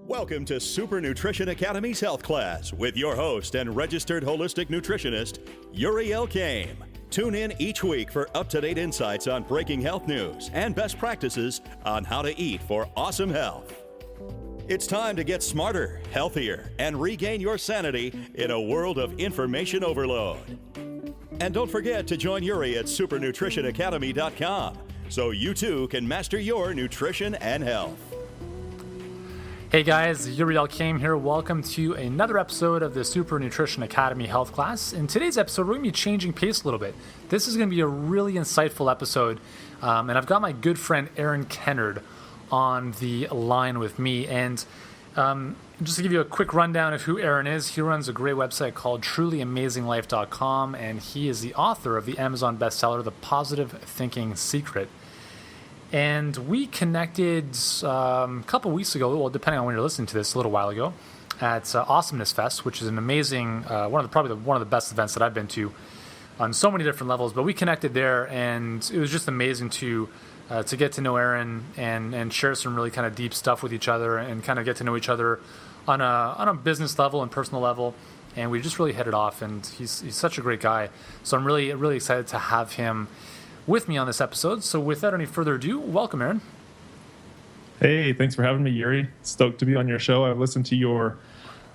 Welcome to Super Nutrition Academy's Health Class with your host and registered holistic nutritionist, Yuri Elkaim. Tune in each week for up-to-date insights on breaking health news and best practices on how to eat for awesome health. It's time to get smarter, healthier, and regain your sanity in a world of information overload. And don't forget to join Yuri at supernutritionacademy.com so you too can master your nutrition and health. Hey guys, Yuri Elkaim here. Welcome to another episode of the Super Nutrition Academy Health Class. In today's episode, we're going to be changing pace a little bit. This is going to be a really insightful episode, and I've got my good friend Aaron Kennard on the line with me. And just to give you a quick rundown of who Aaron is, he runs a great website called trulyamazinglife.com, and he is the author of the Amazon bestseller, The Positive Thinking Secret. And we connected a couple weeks ago, well, depending on when you're listening to this, a little while ago, at Awesomeness Fest, which is an amazing, one of the best events that I've been to on so many different levels. But we connected there, and it was just amazing to get to know Aaron and share some really kind of deep stuff with each other, and kind of get to know each other on a business level and personal level. And we just really hit it off, and he's such a great guy. So I'm really, really excited to have him with me on this episode. So without any further ado, welcome, Aaron. Hey, thanks for having me, Yuri. Stoked to be on your show. I've listened to your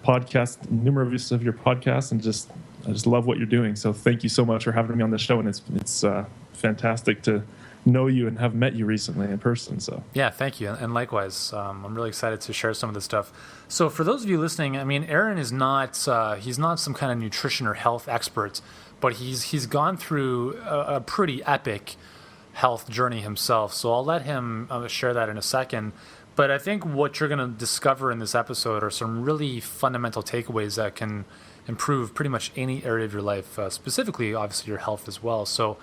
podcast, numerous of your podcasts, and I just love what you're doing. So thank you so much for having me on the show. And it's fantastic to know you and have met you recently in person. So yeah, thank you. And likewise, I'm really excited to share some of this stuff. So for those of you listening, I mean, Aaron is not, he's not some kind of nutrition or health expert, but he's gone through a pretty epic health journey himself. So I'll let him share that in a second. But I think what you're going to discover in this episode are some really fundamental takeaways that can improve pretty much any area of your life, specifically, obviously, your health as well. So,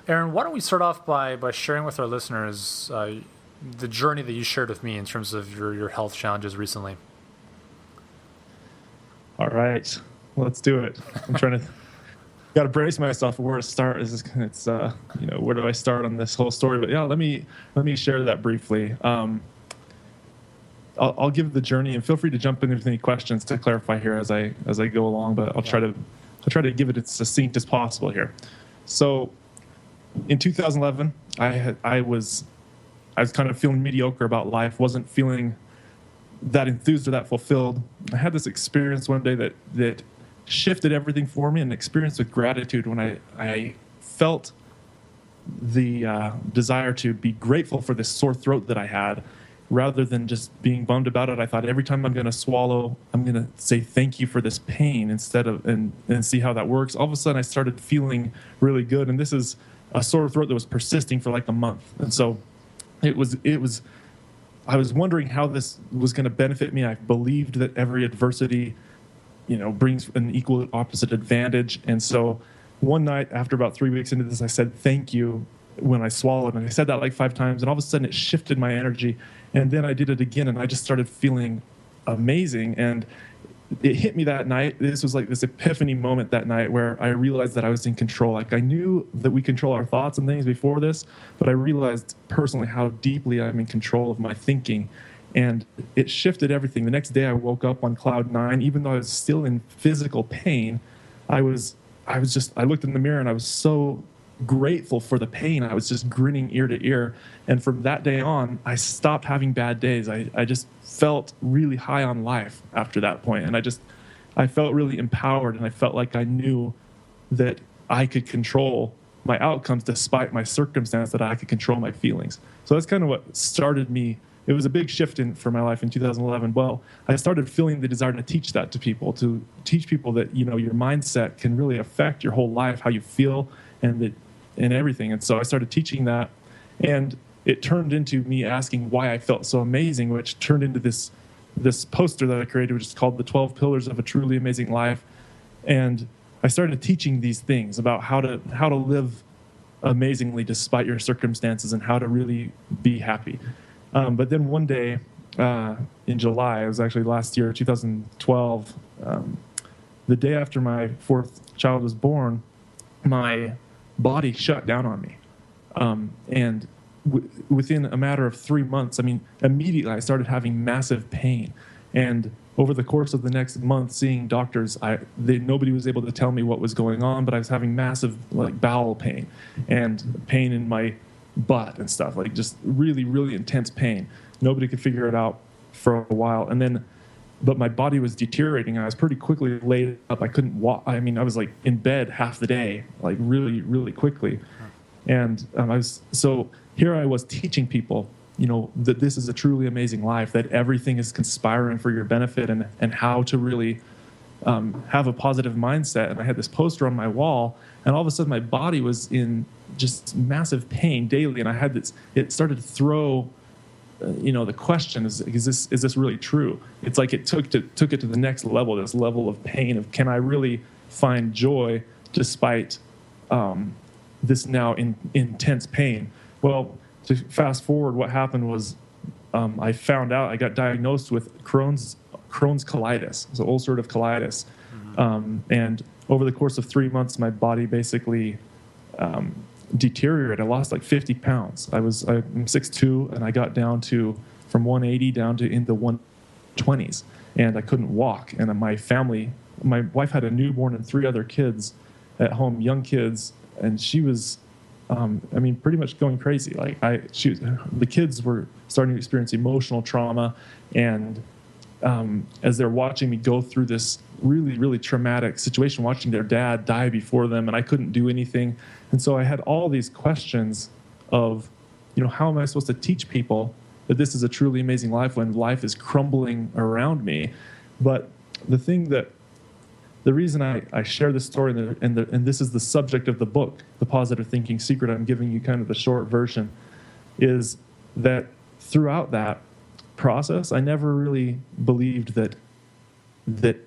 Aaron, why don't we start off by sharing with our listeners the journey that you shared with me in terms of your health challenges recently? All right, let's do it. I'm trying to... Got to brace myself for where to start. It's where do I start on this whole story? But yeah, let me share that briefly. I'll give the journey, and feel free to jump in with any questions to clarify here as I go along. But I'll try to give it as succinct as possible here. So, in 2011, I was kind of feeling mediocre about life. Wasn't feeling that enthused or that fulfilled. I had this experience one day that shifted everything for me, an experience with gratitude when I felt the desire to be grateful for this sore throat that I had, rather than just being bummed about it. I thought every time I'm going to swallow, I'm going to say thank you for this pain instead of and see how that works. All of a sudden, I started feeling really good, and this is a sore throat that was persisting for like a month, and so it was. I was wondering how this was going to benefit me. I believed that every adversity brings an equal opposite advantage. And so one night, after about 3 weeks into this, I said thank you when I swallowed. And I said that like 5 times. And all of a sudden, it shifted my energy. And then I did it again, and I just started feeling amazing. And it hit me that night. This was like this epiphany moment that night where I realized that I was in control. Like, I knew that we control our thoughts and things before this, but I realized personally how deeply I'm in control of my thinking. And it shifted everything. The next day I woke up on cloud 9, even though I was still in physical pain. I looked in the mirror, and I was so grateful for the pain. I was just grinning ear to ear. And from that day on, I stopped having bad days. I just felt really high on life after that point. And I felt really empowered, and I felt like I knew that I could control my outcomes despite my circumstance, that I could control my feelings. So that's kind of what started me. It was a big shift for my life in 2011. Well, I started feeling the desire to teach that to people, to teach people that, your mindset can really affect your whole life, how you feel, and everything. And so I started teaching that, and it turned into me asking why I felt so amazing, which turned into this poster that I created, which is called The 12 Pillars of a Truly Amazing Life. And I started teaching these things about how to live amazingly despite your circumstances, and how to really be happy. But then one day in July, it was actually last year, 2012, the day after my 4th child was born, my body shut down on me. And within a matter of 3 months, I mean, immediately I started having massive pain. And over the course of the next month, seeing doctors, nobody was able to tell me what was going on, but I was having massive like bowel pain and pain in my butt and stuff, like just really, really intense pain. Nobody could figure it out for a while. And then, but my body was deteriorating. I was pretty quickly laid up. I couldn't walk. I mean, I was like in bed half the day, like really, really quickly. And so here I was teaching people, that this is a truly amazing life, that everything is conspiring for your benefit, and how to really have a positive mindset. And I had this poster on my wall, and all of a sudden my body was in just massive pain daily. And I had this, it started to throw, the question is this really true? It's like it took it to the next level, this level of pain of, can I really find joy despite this now intense pain? Well, to fast forward, what happened was I found out I got diagnosed with Crohn's colitis, so ulcerative colitis. And over the course of 3 months, my body basically deteriorated. I lost like 50 pounds. I'm 6'2", and I got down from 180 down to in the 120s, and I couldn't walk. And my wife had a newborn and 3 other kids at home, young kids, and she was, pretty much going crazy. Like the kids were starting to experience emotional trauma, and as they're watching me go through this really, really traumatic situation, watching their dad die before them, and I couldn't do anything. And so I had all these questions of, how am I supposed to teach people that this is a truly amazing life when life is crumbling around me? But the reason I share this story, and this is the subject of the book, The Positive Thinking Secret, I'm giving you kind of the short version, is that throughout that process, I never really believed that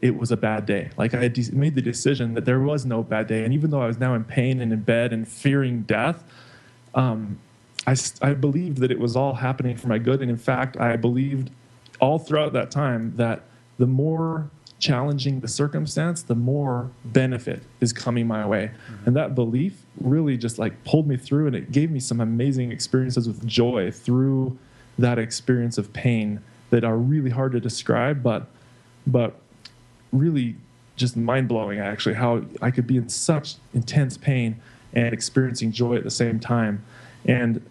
it was a bad day. Like, I had made the decision that there was no bad day. And even though I was now in pain and in bed and fearing death, I believed that it was all happening for my good. And in fact, I believed all throughout that time that the more challenging the circumstance, the more benefit is coming my way. Mm-hmm. And that belief really just like pulled me through, and it gave me some amazing experiences with joy through that experience of pain that are really hard to describe, but really just mind-blowing, actually, how I could be in such intense pain and experiencing joy at the same time. And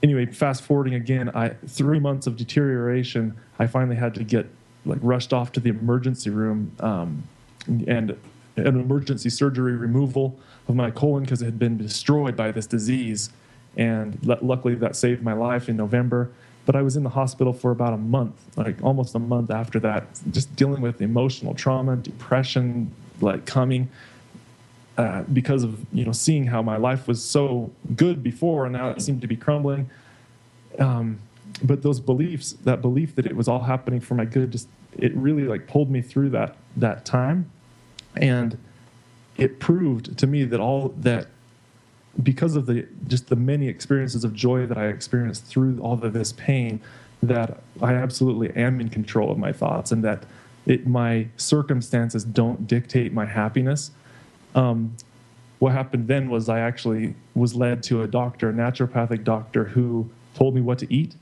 anyway, fast forwarding again, 3 months of deterioration, I finally had to get rushed off to the emergency room and an emergency surgery removal of my colon because it had been destroyed by this disease. And luckily that saved my life in November. But I was in the hospital for about a month, almost a month after that, just dealing with emotional trauma, depression, coming because of, seeing how my life was so good before and now it seemed to be crumbling. But those beliefs, that belief that it was all happening for my good, it really pulled me through that time. And it proved to me that because of the many experiences of joy that I experienced through all of this pain, that I absolutely am in control of my thoughts, and that my circumstances don't dictate my happiness. What happened then was I actually was led to a doctor, a naturopathic doctor, who told me what to eat.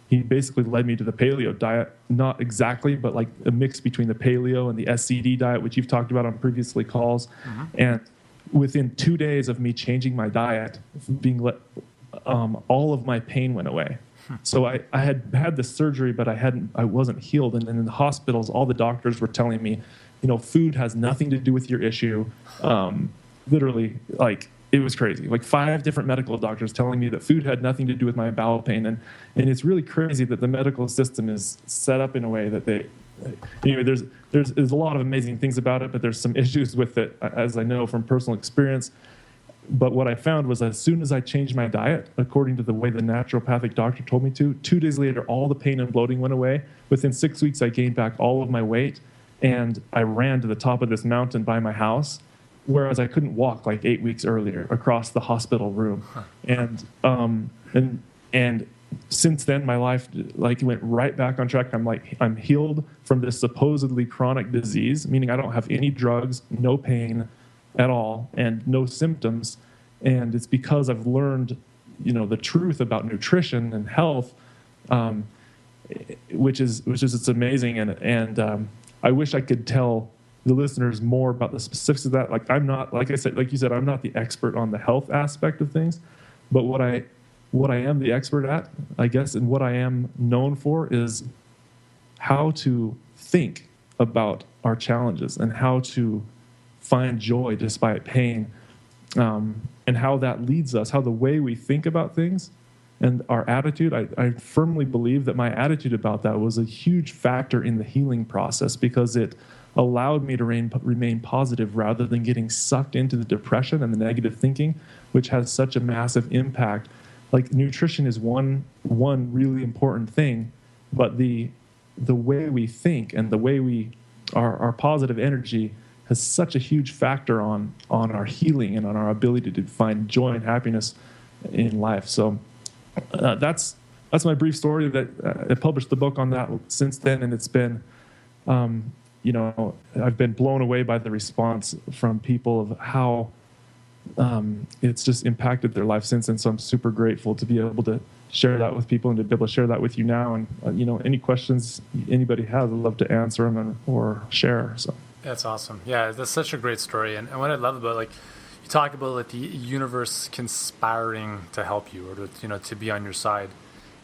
He basically led me to the Paleo diet, not exactly, but a mix between the Paleo and the SCD diet, which you've talked about on previously calls. Mm-hmm. And within 2 days of me changing my diet, all of my pain went away. So I had this surgery, but I wasn't healed. And in the hospitals, all the doctors were telling me, food has nothing to do with your issue. Literally, it was crazy. 5 different medical doctors telling me that food had nothing to do with my bowel pain. And it's really crazy that the medical system is set up in a way that there's a lot of amazing things about it, but there's some issues with it, as I know from personal experience. But what I found was, as soon as I changed my diet, according to the way the naturopathic doctor told me to, 2 days later, all the pain and bloating went away. Within 6 weeks, I gained back all of my weight, and I ran to the top of this mountain by my house, whereas I couldn't walk 8 weeks earlier across the hospital room. And since then, my life went right back on track. I'm healed from this supposedly chronic disease, meaning I don't have any drugs, no pain at all, and no symptoms. And it's because I've learned the truth about nutrition and health, which is it's amazing. And I wish I could tell the listeners more about the specifics of that. Like you said, I'm not the expert on the health aspect of things, but what I am the expert at, I guess, and what I am known for is how to think about our challenges and how to find joy despite pain, and how that leads us, how the way we think about things and our attitude. I firmly believe that my attitude about that was a huge factor in the healing process, because it allowed me to remain positive rather than getting sucked into the depression and the negative thinking, which has such a massive impact. Like, nutrition is one really important thing, but the way we think and the way our positive energy has such a huge factor on our healing and on our ability to find joy and happiness in life. So that's my brief story. That I published the book on that since then, and it's been, I've been blown away by the response from people of how it's just impacted their life since. And so I'm super grateful to be able to share that with people and to be able to share that with you now. And, any questions anybody has, I'd love to answer them or share. So that's awesome. Yeah, that's such a great story. And what I love about, like, you talk about, like, the universe conspiring to help you, or to be on your side.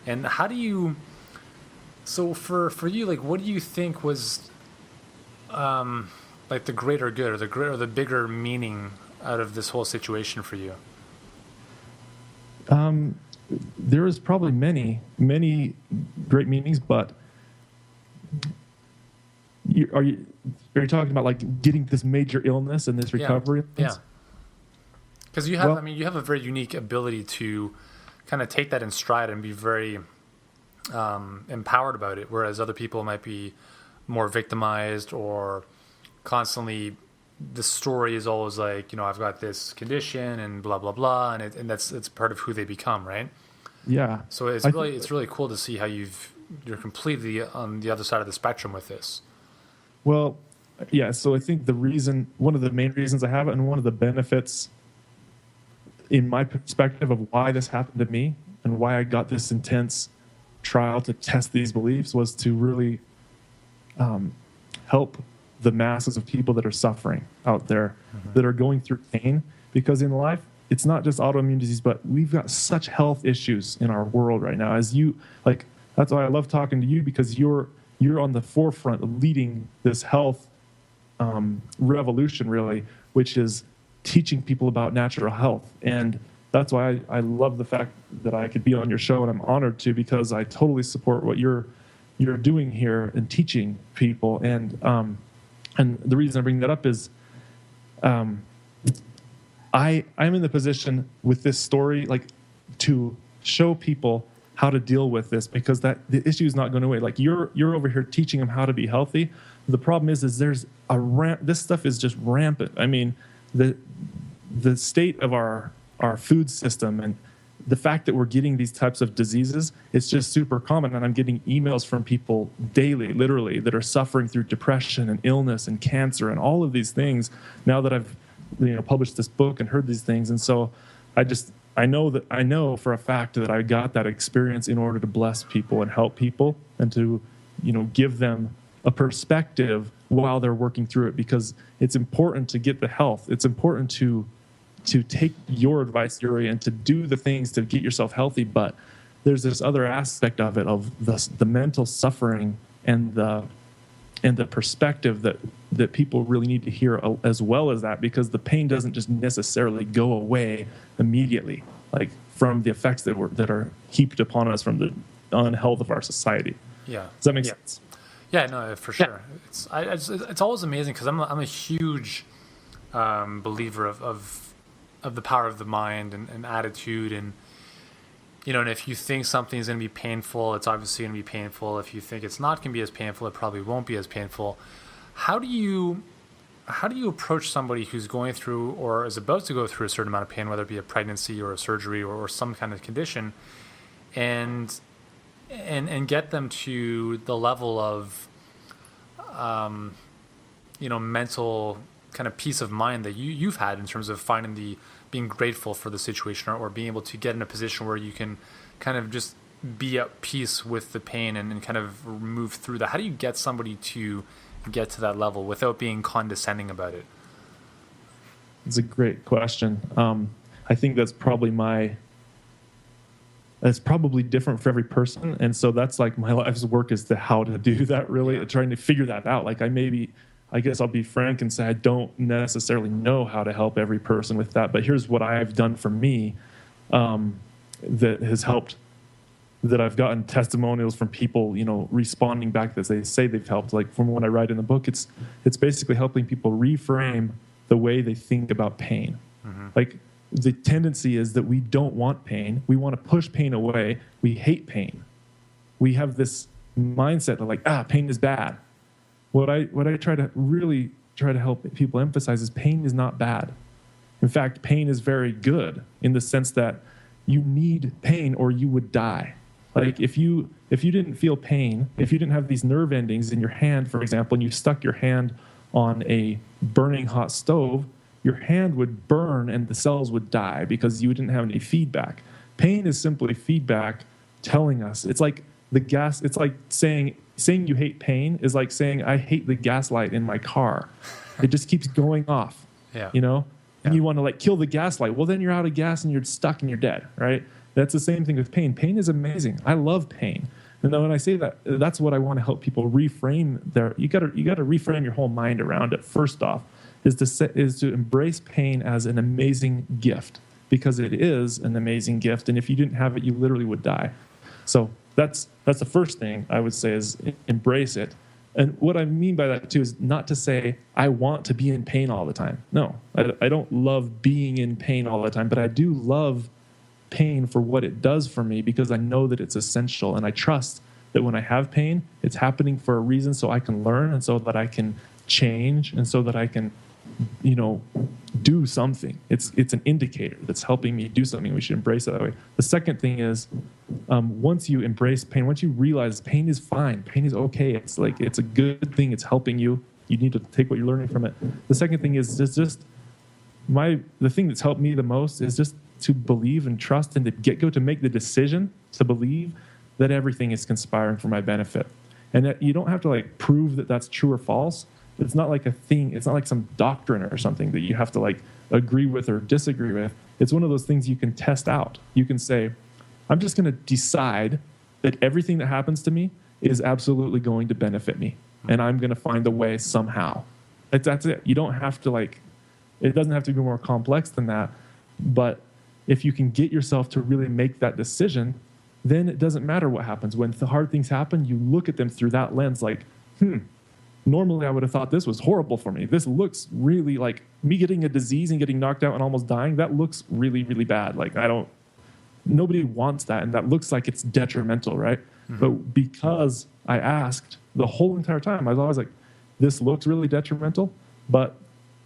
And how do you, so for you, like, what do you think was like the greater good, or the bigger meaning out of this whole situation for you? There is probably many great meanings, but are you talking about, like, getting this major illness and this recovery? Yeah. Because you have, you have a very unique ability to kind of take that in stride and be very empowered about it, whereas other people might be more victimized, or constantly the story is always like, I've got this condition and blah blah blah, and it's part of who they become, right? Yeah. So it's really cool to see how you're completely on the other side of the spectrum with this. Well, yeah. So I think one of the main reasons I have it, and one of the benefits in my perspective of why this happened to me and why I got this intense trial to test these beliefs, was to really help the masses of people that are suffering out there, that are going through pain. Because in life, it's not just autoimmune disease, but we've got such health issues in our world right now. That's why I love talking to you, because you're on the forefront of leading this health revolution, really, which is teaching people about natural health. And that's why I love the fact that I could be on your show, and I'm honored to, because I totally support what you're doing here and teaching people. And the reason I bring that up is I'm in the position with this story, like, to show people how to deal with this, because the issue is not going away. Like, you're over here teaching them how to be healthy. The problem is there's this stuff is just rampant. I mean, the state of our food system and the fact that we're getting these types of diseases, it's just super common. And I'm getting emails from people daily, literally, that are suffering through depression and illness and cancer and all of these things, now that I've published this book and heard these things. And so I know for a fact that I got that experience in order to bless people and help people, and to give them a perspective while they're working through it, because it's important to get the health. It's important to take your advice, Yuri, and to do the things to get yourself healthy. But there's this other aspect of it, of the mental suffering and the perspective that people really need to hear, as well as that, because the pain doesn't just necessarily go away immediately, like, from the effects that are heaped upon us from the unhealth of our society. Yeah. Does that make sense? Yeah, no, for sure. Yeah. It's always amazing, because I'm a huge believer of the power of the mind and attitude, and and if you think something's going to be painful, it's obviously going to be painful. If you think it's not going to be as painful, it probably won't be as painful. How do you approach somebody who's going through or is about to go through a certain amount of pain, whether it be a pregnancy or a surgery or some kind of condition, and get them to the level of mental kind of peace of mind that you've had in terms of finding being grateful for the situation, or being able to get in a position where you can kind of just be at peace with the pain and kind of move through that? How do you get somebody to get to that level without being condescending about it? It's a great question. I think that's probably different for every person. And so that's like my life's work, is to how to do that, really, trying to figure that out. Like I guess I'll be frank and say I don't necessarily know how to help every person with that, but here's what I've done for me that has helped, that I've gotten testimonials from people, responding back that they say they've helped. Like from what I write in the book, it's basically helping people reframe the way they think about pain. Like the tendency is that we don't want pain. We want to push pain away. We hate pain. We have this mindset of like, pain is bad. What I try to help people emphasize is pain is not bad. In fact, pain is very good, in the sense that you need pain or you would die. Like if you didn't feel pain, if you didn't have these nerve endings in your hand, for example, and you stuck your hand on a burning hot stove, your hand would burn and the cells would die because you didn't have any feedback. Pain is simply feedback telling us. It's like the gas. It's like saying you hate pain is like saying I hate the gas light in my car. It just keeps going off. Yeah. And you want to like kill the gas light. Well, then you're out of gas and you're stuck and you're dead, right? That's the same thing with pain. Pain is amazing. I love pain. And then when I say that, that's what I want to help people reframe you got to reframe your whole mind around it. First off, is to embrace pain as an amazing gift, because it is an amazing gift. And if you didn't have it, you literally would die. So that's the first thing I would say, is embrace it. And what I mean by that too is not to say I want to be in pain all the time. No, I don't love being in pain all the time, but I do love pain for what it does for me, because I know that it's essential, and I trust that when I have pain, it's happening for a reason, so I can learn, and so that I can change, and so that I can do something. It's an indicator that's helping me do something. We should embrace it that way. The second thing is, once you embrace pain, once you realize pain is fine, pain is okay, it's a good thing, it's helping you, you need to take what you're learning from it. The second thing is the thing that's helped me the most is just to believe and trust, and to make the decision to believe that everything is conspiring for my benefit. And that you don't have to like prove that that's true or false. It's not like a thing. It's not like some doctrine or something that you have to like agree with or disagree with. It's one of those things you can test out. You can say, I'm just going to decide that everything that happens to me is absolutely going to benefit me, and I'm going to find a way somehow. That's it. You don't have to it doesn't have to be more complex than that. But if you can get yourself to really make that decision, then it doesn't matter what happens. When the hard things happen, you look at them through that lens, like, normally I would have thought this was horrible for me. This looks really like me getting a disease and getting knocked out and almost dying. That looks really, really bad. Like nobody wants that. And that looks like it's detrimental, right? Mm-hmm. But because I asked the whole entire time, I was always like, this looks really detrimental, but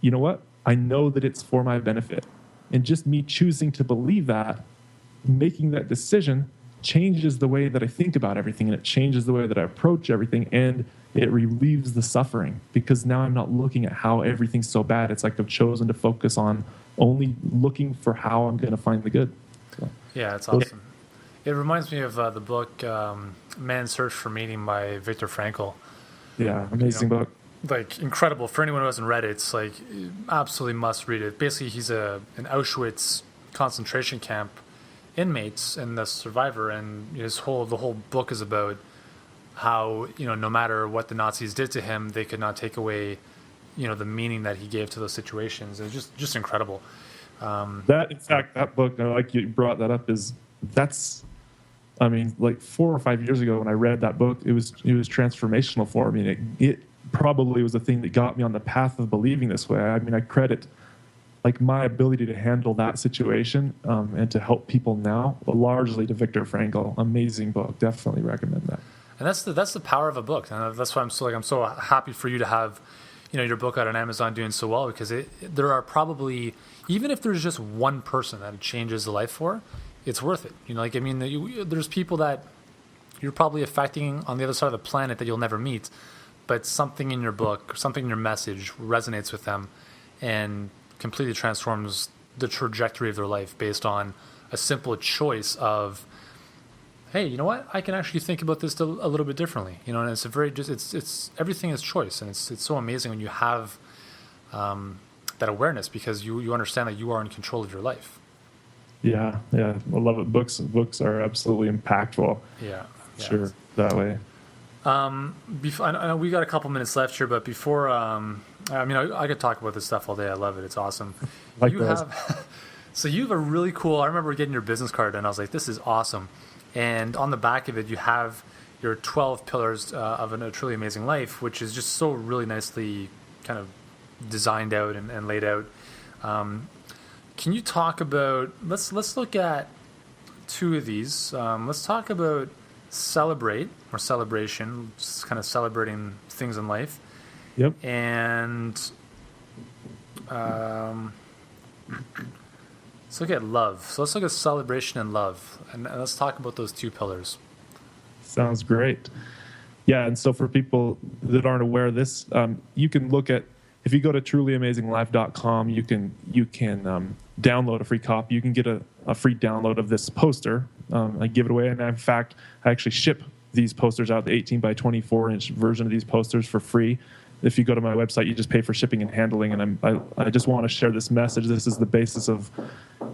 you know what? I know that it's for my benefit. And just me choosing to believe that, making that decision, changes the way that I think about everything, and it changes the way that I approach everything, and it relieves the suffering, because now I'm not looking at how everything's so bad. It's like I've chosen to focus on only looking for how I'm going to find the good. So, yeah, it's awesome. It reminds me of the book Man's Search for Meaning by Viktor Frankl. Yeah, amazing book. Like incredible. For anyone who hasn't read it, it's like absolutely must read it. Basically, he's an Auschwitz concentration camp inmates and the survivor, and the whole book is about how no matter what the Nazis did to him, they could not take away the meaning that he gave to those situations. It's just incredible. That book, like you brought that up, like 4 or 5 years ago when I read that book, it was transformational for me. It probably was the thing that got me on the path of believing this way. I mean, I credit like my ability to handle that situation and to help people now largely to Viktor Frankl. Amazing book. Definitely recommend that. And that's the power of a book. And that's why I'm so happy for you to have your book out on Amazon doing so well, because there are probably, even if there's just one person that it changes the life for, it's worth it. There's people that you're probably affecting on the other side of the planet that you'll never meet, but something in your book, something in your message resonates with them and completely transforms the trajectory of their life based on a simple choice of, hey, you know what? I can actually think about this a little bit differently. You know, and it's a very just it's everything is choice, and it's so amazing when you have that awareness, because you understand that you are in control of your life. Yeah, I love it. Books are absolutely impactful. Yeah. Sure, that way. Before, I know we got a couple minutes left here, but before, I could talk about this stuff all day. I love it. It's awesome. So you have a really cool, I remember getting your business card and I was like, this is awesome. And on the back of it, you have your 12 pillars of a truly amazing life, which is just so really nicely kind of designed out and laid out. Can you talk about, let's look at two of these. Let's talk about celebrate or celebration, just kind of celebrating things in life. Yep. And let's look at love. So let's look at celebration and love, and let's talk about those two pillars. Sounds great. Yeah, and so for people that aren't aware of this, you can look at, if you go to trulyamazinglife.com, you can download a free copy. You can get a free download of this poster. I give it away, and in fact, I actually ship these posters out, the 18 by 24 inch version of these posters, for free. If you go to my website, you just pay for shipping and handling, and I just want to share this message. This is the basis of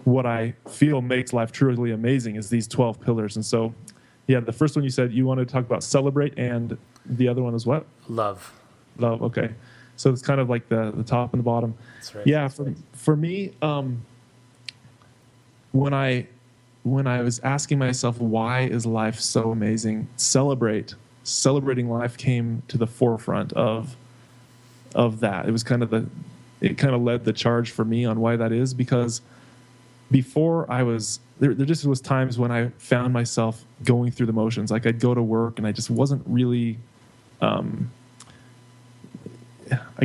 what I feel makes life truly amazing, is these 12 pillars. And so, yeah, the first one you said you wanted to talk about celebrate, and the other one is what? Love. Love, okay. So it's kind of like the top and the bottom. That's right. Yeah, for me, when I was asking myself, why is life so amazing, celebrating life came to the forefront of that. It was it kind of led the charge for me on why that is, because before there just was times when I found myself going through the motions. Like, I'd go to work and I just wasn't really, I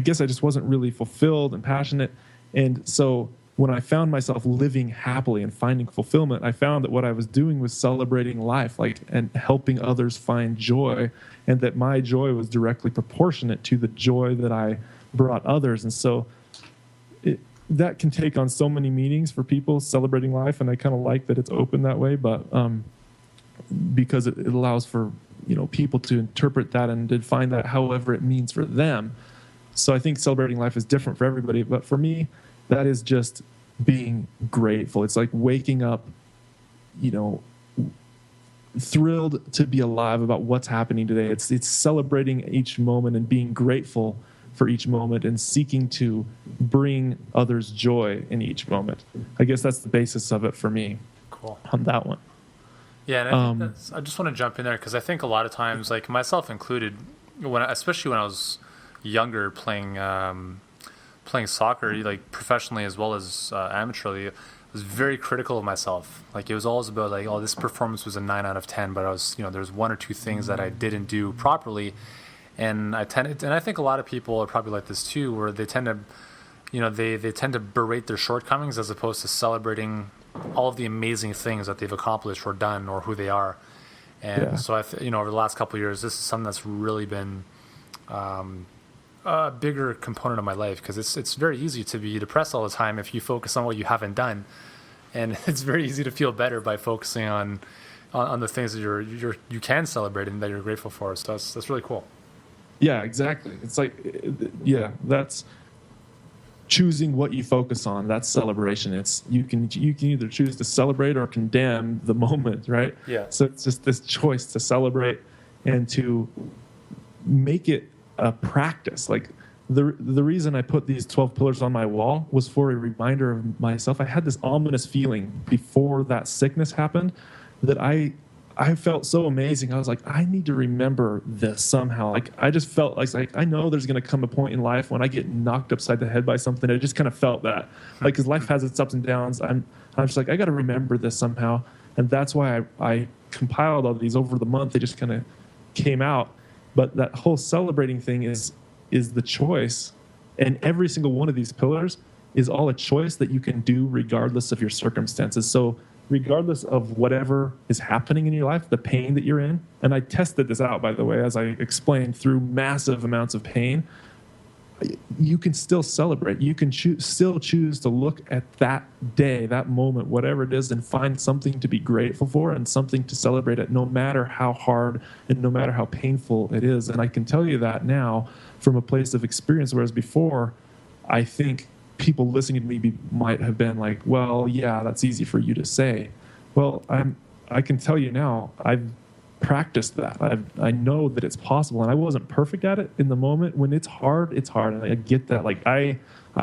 guess I just wasn't really fulfilled and passionate. And so when I found myself living happily and finding fulfillment, I found that what I was doing was celebrating life, and helping others find joy, and that my joy was directly proportionate to the joy that I brought others. And so that can take on so many meanings for people, celebrating life, and I kind of like that it's open that way, but because it allows for people to interpret that and define that however it means for them. So I think celebrating life is different for everybody, but for me, that is just being grateful. It's like waking up, thrilled to be alive about what's happening today. It's celebrating each moment and being grateful for each moment and seeking to bring others joy in each moment. I guess that's the basis of it for me. Cool. On that one. Yeah, and I just want to jump in there, because I think a lot of times, like myself included, especially when I was younger, playing soccer, like professionally as well as amateurly, I was very critical of myself. Like, it was always about like, oh, this performance was a 9 out of 10, but I was, there's one or two things that I didn't do properly, and I think a lot of people are probably like this too, where they tend to, they tend to berate their shortcomings as opposed to celebrating all of the amazing things that they've accomplished or done or who they are. And so over the last couple of years, this is something that's really been a bigger component of my life, because it's very easy to be depressed all the time if you focus on what you haven't done, and it's very easy to feel better by focusing on the things that you can celebrate and that you're grateful for. So that's really cool. Yeah, exactly. It's like, that's choosing what you focus on. That's celebration. It's you can either choose to celebrate or condemn the moment, right? Yeah. So it's just this choice to celebrate and to make it a practice. Like, the reason I put these 12 pillars on my wall was for a reminder of myself. I had this ominous feeling before that sickness happened that I felt so amazing. I was like, I need to remember this somehow. Like, I just felt like I know there's going to come a point in life when I get knocked upside the head by something. I just kind of felt that, like, because life has its ups and downs. I'm just like, I got to remember this somehow. And that's why I compiled all these over the month. They just kind of came out. But that whole celebrating thing is the choice. And every single one of these pillars is all a choice that you can do regardless of your circumstances. So regardless of whatever is happening in your life, the pain that you're in, and I tested this out, by the way, as I explained, through massive amounts of pain, you can still celebrate. You can still choose to look at that day, that moment, whatever it is, and find something to be grateful for and something to celebrate it, no matter how hard and no matter how painful it is. And I can tell you that now from a place of experience, whereas before, I think people listening to me might have been like, well, yeah, that's easy for you to say. Well, I can tell you now, I've practiced that. I know that it's possible, and I wasn't perfect at it in the moment. When it's hard, and I get that. Like I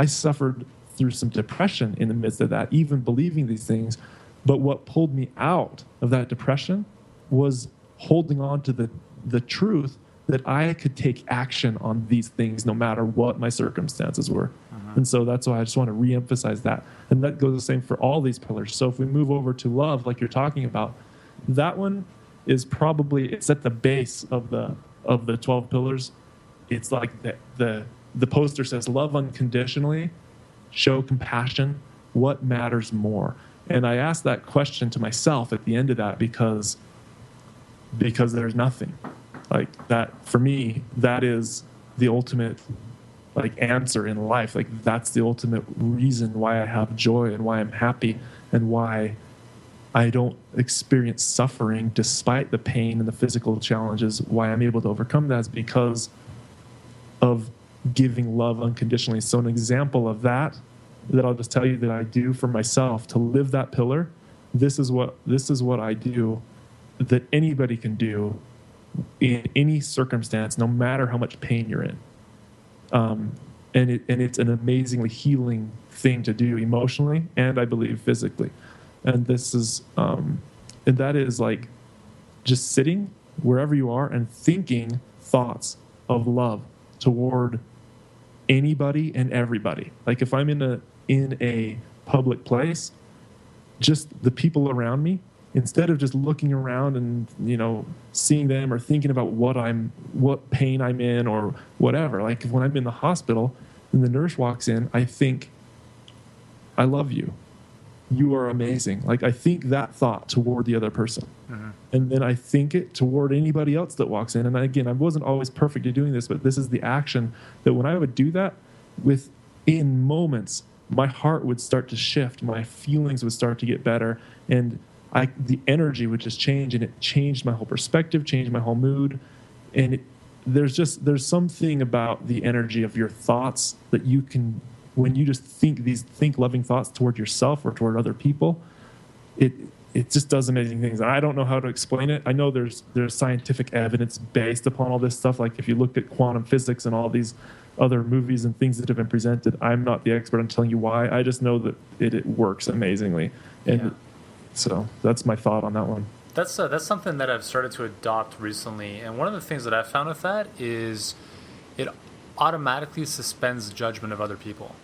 suffered through some depression in the midst of that, even believing these things. But what pulled me out of that depression was holding on to the truth that I could take action on these things no matter what my circumstances were. And so that's why I just want to reemphasize that. And that goes the same for all these pillars. So if we move over to love, like you're talking about, that one is probably, it's at the base of the 12 pillars. It's like the poster says, love unconditionally, show compassion, what matters more? And I asked that question to myself at the end of that because there's nothing like that. For me, that is the ultimate like answer in life. Like that's the ultimate reason why I have joy and why I'm happy and why I don't experience suffering despite the pain and the physical challenges. Why I'm able to overcome that is because of giving love unconditionally. So an example of that I'll just tell you that I do for myself to live that pillar. This is what I do that anybody can do in any circumstance, no matter how much pain you're in. And it's an amazingly healing thing to do emotionally and I believe physically. And this is, and that is like just sitting wherever you are and thinking thoughts of love toward anybody and everybody. Like if I'm in a public place, just the people around me, instead of just looking around and, seeing them or thinking about what pain I'm in or whatever. Like when I'm in the hospital and the nurse walks in, I think, I love you. You are amazing. Like I think that thought toward the other person. Mm-hmm. And then I think it toward anybody else that walks in. And again, I wasn't always perfect at doing this, but this is the action that when I would do that, within moments, my heart would start to shift. My feelings would start to get better. And the energy would just change, and it changed my whole perspective, changed my whole mood. And there's something about the energy of your thoughts that you can, when you just think loving thoughts toward yourself or toward other people, it just does amazing things. And I don't know how to explain it. I know there's scientific evidence based upon all this stuff. Like if you look at quantum physics and all these other movies and things that have been presented, I'm not the expert on telling you why. I just know that it works amazingly. And so that's my thought on that one. That's something that I've started to adopt recently. And one of the things that I've found with that is it automatically suspends the judgment of other people.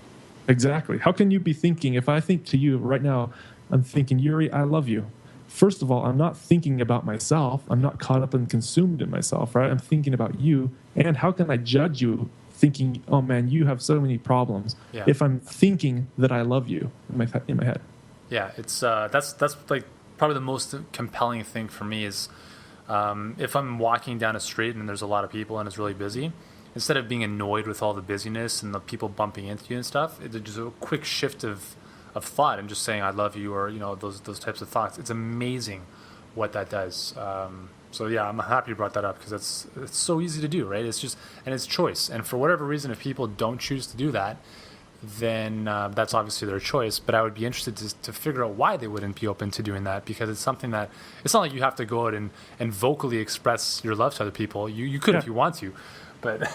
Exactly. How can you be thinking, if I think to you right now, I'm thinking, Yuri, I love you. First of all, I'm not thinking about myself. I'm not caught up and consumed in myself, right? I'm thinking about you. And how can I judge you thinking, oh man, you have so many problems, if I'm thinking that I love you in my head? Yeah, it's that's like probably the most compelling thing for me is if I'm walking down a street and there's a lot of people and it's really busy, instead of being annoyed with all the busyness and the people bumping into you and stuff, it's just a quick shift of thought and just saying I love you or those types of thoughts. It's amazing what that does. So yeah, I'm happy you brought that up because it's so easy to do, right? It's just, and it's choice. And for whatever reason, if people don't choose to do that, then that's obviously their choice. But I would be interested to figure out why they wouldn't be open to doing that, because it's something that, it's not like you have to go out and vocally express your love to other people. You could if you want to, but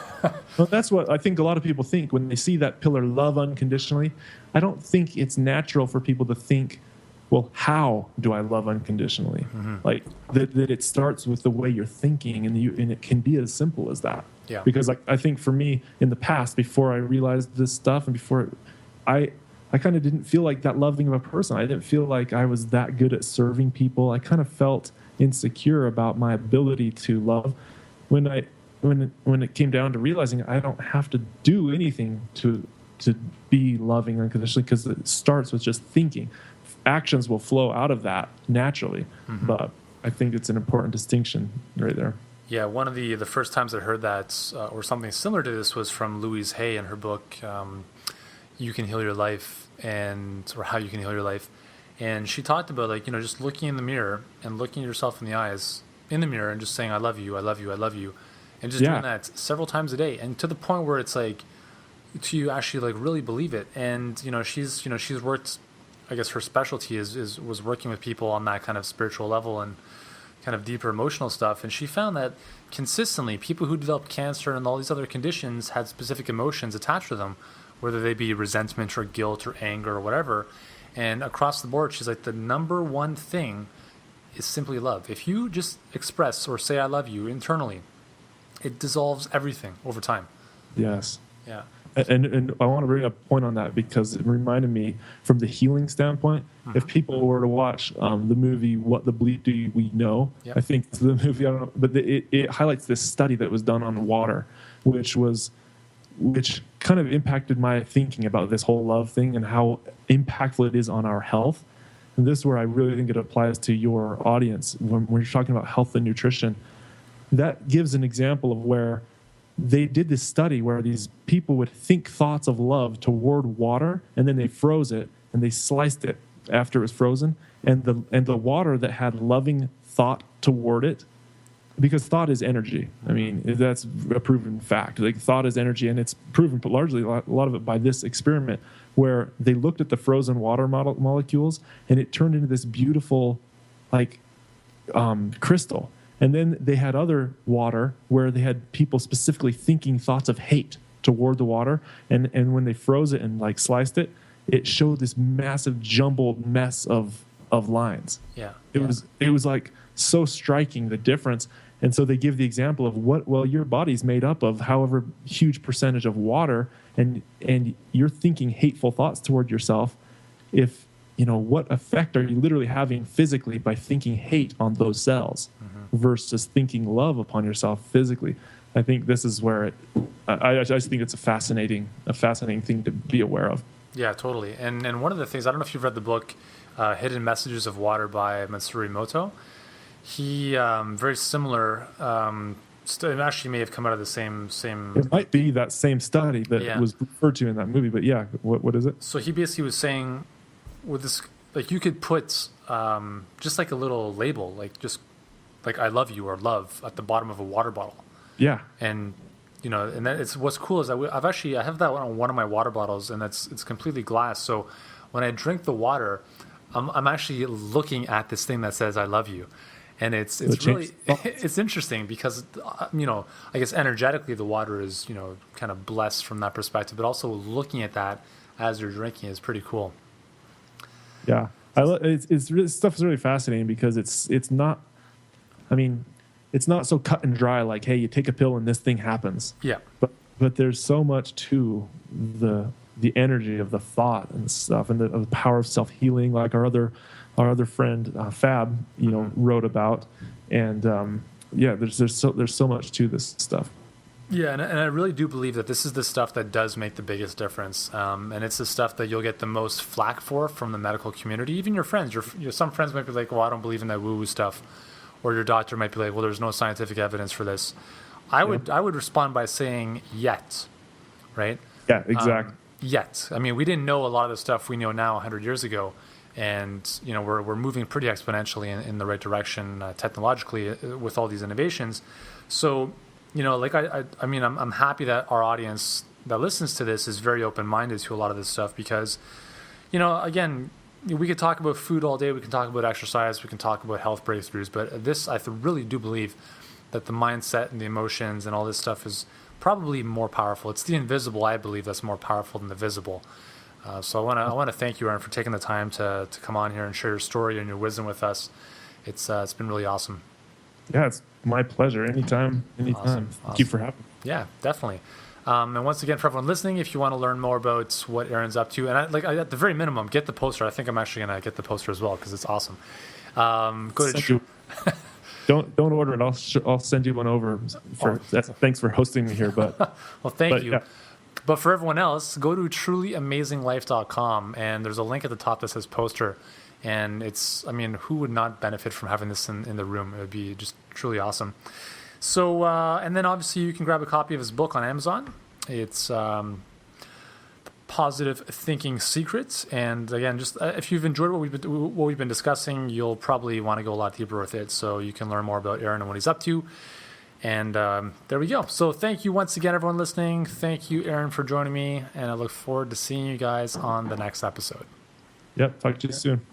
well, that's what I think a lot of people think when they see that pillar, love unconditionally. I don't think it's natural for people to think, well, how do I love unconditionally? Mm-hmm. Like that it starts with the way you're thinking, and it can be as simple as that. Yeah. Because I think for me in the past, before I realized this stuff, and before I kind of didn't feel like that loving of a person. I didn't feel like I was that good at serving people. I kind of felt insecure about my ability to love. When it came down to realizing I don't have to do anything to be loving unconditionally, because it starts with just thinking. Actions will flow out of that naturally. Mm-hmm. But I think it's an important distinction right there. Yeah, one of the first times I heard that or something similar to this was from Louise Hay in her book, You Can Heal Your Life, or How You Can Heal Your Life. And she talked about, like, just looking in the mirror and looking yourself in the eyes in the mirror and just saying, I love you, I love you, I love you. And just doing that several times a day. And to the point where it's like, to you actually like really believe it. And, she's worked, I guess her specialty was working with people on that kind of spiritual level and kind of deeper emotional stuff. And she found that consistently people who developed cancer and all these other conditions had specific emotions attached to them, whether they be resentment or guilt or anger or whatever. And across the board, she's like, the number one thing is simply love. If you just express or say I love you internally, it dissolves everything over time. Yes. Yeah. And I want to bring up a point on that because it reminded me from the healing standpoint, if people were to watch the movie What the Bleep Do We Know, I think it's the movie, I don't know, but it highlights this study that was done on water, which kind of impacted my thinking about this whole love thing and how impactful it is on our health. And this is where I really think it applies to your audience when you're talking about health and nutrition. That gives an example of where they did this study where these people would think thoughts of love toward water, and then they froze it and they sliced it after it was frozen. And the water that had loving thought toward it, because thought is energy. I mean, that's a proven fact. Like, thought is energy, and it's proven largely a lot of it by this experiment where they looked at the frozen water molecules, and it turned into this beautiful, crystal. And then they had other water where they had people specifically thinking thoughts of hate toward the water, and when they froze it and sliced it, it showed this massive jumbled mess of lines. It was like so striking, the difference. And so they give the example of your body's made up of however huge percentage of water, and you're thinking hateful thoughts toward yourself. If what effect are you literally having physically by thinking hate on those cells versus thinking love upon yourself physically? I think this is where I just think it's a fascinating thing to be aware of. Yeah, totally. And one of the things, I don't know if you've read the book Hidden Messages of Water by Matsuri Emoto. He very similar. It actually may have come out of the same. It might be that same study that was referred to in that movie. But yeah, what is it? So he basically was saying, with this, like, you could put just like a little label, like I love you or love at the bottom of a water bottle. Yeah. And and that it's what's cool is I have that on one of my water bottles, and it's completely glass. So when I drink the water, I'm actually looking at this thing that says I love you. And it's really it's interesting because I guess energetically the water is kind of blessed from that perspective, but also looking at that as you're drinking is pretty cool. Yeah, stuff is really fascinating because it's not so cut and dry like, hey, you take a pill and this thing happens. Yeah, but there's so much to the energy of the thought and stuff, and the power of self-healing, like our other friend Fab, wrote about, and there's so much to this stuff. Yeah, and I really do believe that this is the stuff that does make the biggest difference, and it's the stuff that you'll get the most flack for from the medical community. Even your friends, some friends might be like, "Well, I don't believe in that woo-woo stuff," or your doctor might be like, "Well, there's no scientific evidence for this." I would respond by saying, "Yet," right? Yeah, exactly. Yet, I mean, we didn't know a lot of the stuff we know now 100 years ago. And we're moving pretty exponentially in the right direction technologically with all these innovations. So I'm happy that our audience that listens to this is very open-minded to a lot of this stuff because, again, we could talk about food all day, we can talk about exercise, we can talk about health breakthroughs, but this I really do believe that the mindset and the emotions and all this stuff is probably more powerful. It's the invisible, I believe, that's more powerful than the visible. So I want to thank you, Aaron, for taking the time to come on here and share your story and your wisdom with us. It's been really awesome. Yeah, it's my pleasure. Anytime. Awesome. Thank you for having me. Yeah, definitely. And once again, for everyone listening, if you want to learn more about what Aaron's up to, and at the very minimum, get the poster. I think I'm actually going to get the poster as well because it's awesome. Go to. Don't order it. I'll send you one over. Thanks for hosting me here. But well, thank you. Yeah. But for everyone else, go to trulyamazinglife.com, and there's a link at the top that says poster. And who would not benefit from having this in the room? It would be just truly awesome. So, and then obviously you can grab a copy of his book on Amazon. It's Positive Thinking Secrets. And again, just if you've enjoyed what we've been discussing, you'll probably want to go a lot deeper with it, so you can learn more about Aaron and what he's up to. And there we go. So thank you once again, everyone listening. Thank you, Aaron, for joining me, and I look forward to seeing you guys on the next episode. Yep. Talk to you soon.